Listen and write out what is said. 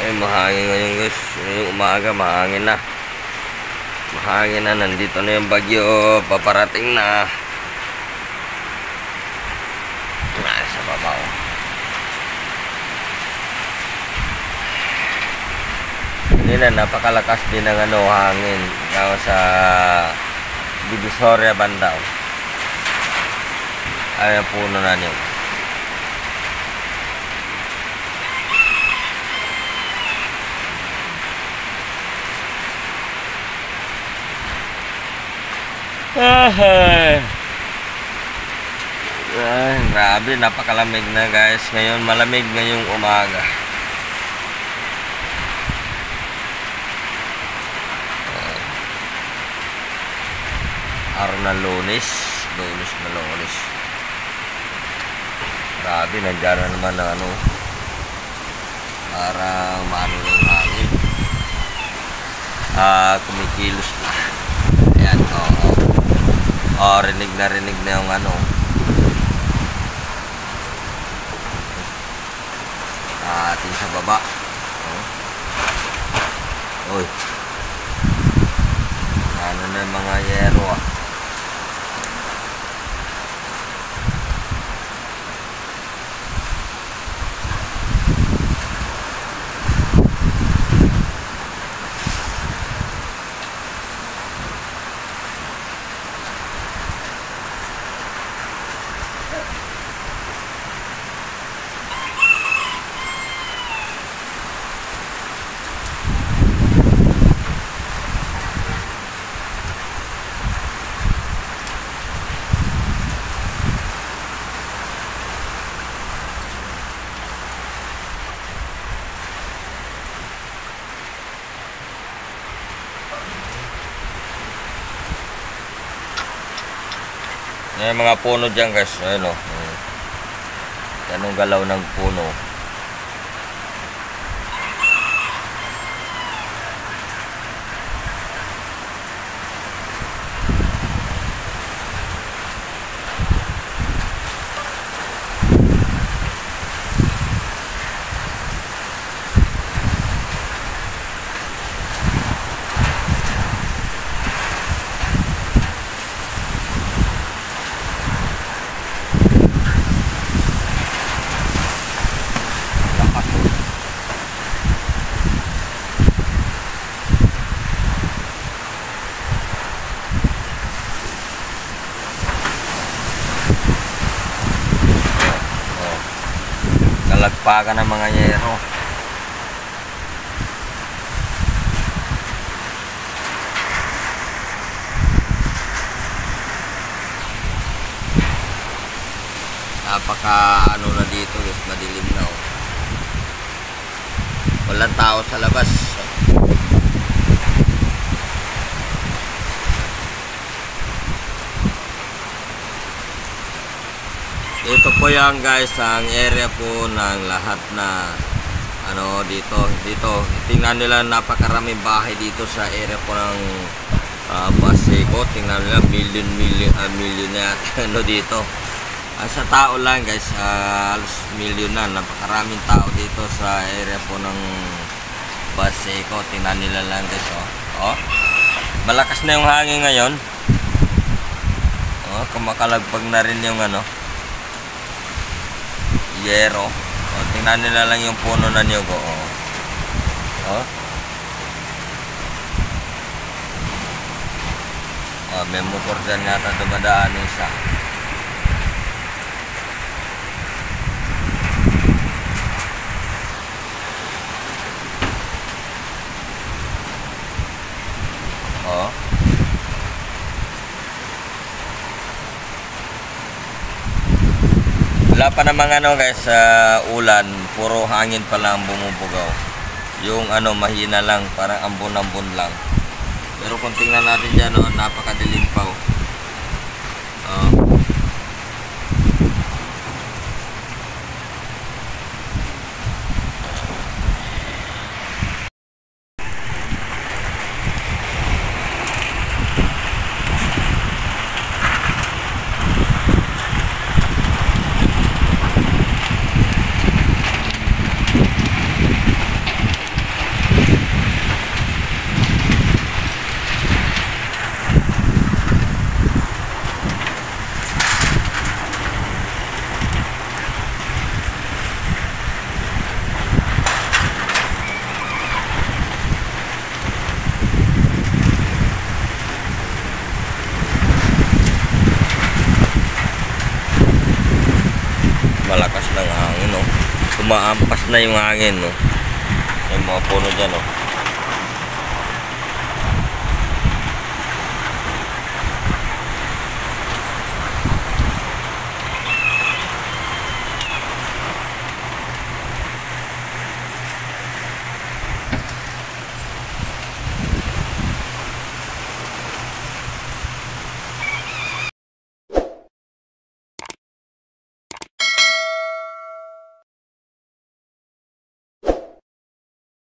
Ay, mahangin ngayon guys. Ngayong umaga, mahangin na. Mahangin na. Nandito na yung bagyo. Paparating na. Nasa babaw. Hindi na, napakalakas din ng hangin. Sa Divisoria banda. Ay, puno na niyo. Ay, grabe, napakalamig na guys. Ngayon, malamig ngayong umaga. Araw na Lunes. Lunes na Lunes. Grabe, nandiyan na naman ng parang maano ng hangin. Kumikilos na. Ayan, rinig na yung atin sa baba. Uy, ano na yung mga yero Yung mga puno dyan guys, ayun ganong galaw ng puno. Nalagpakan ng mga yero. Napaka na dito guys, madilim na walang tao sa labas. Ito po yan guys, ang area po ng lahat na dito tingnan nila, napakaraming bahay dito sa area po ng Baseco. Tingnan nila, million na dito. Sa tao lang guys, halos million na. Napakaraming tao dito sa area po ng Baseco. Tingnan nila lang guys. Malakas na yung hangin ngayon. Kumakalagpag na rin yung yero. Tingnan nila lang yung puno na niyog. May motor dyan yata dumadaan isa. Wala pa namang guys, ulan, puro hangin pa lang bumubugaw. Yung mahina lang, parang ambon-ambon lang. Pero kung tingnan natin dyan, napakadilim pa. umaampas na yung hangin, no? Yung mga puno dyan, no?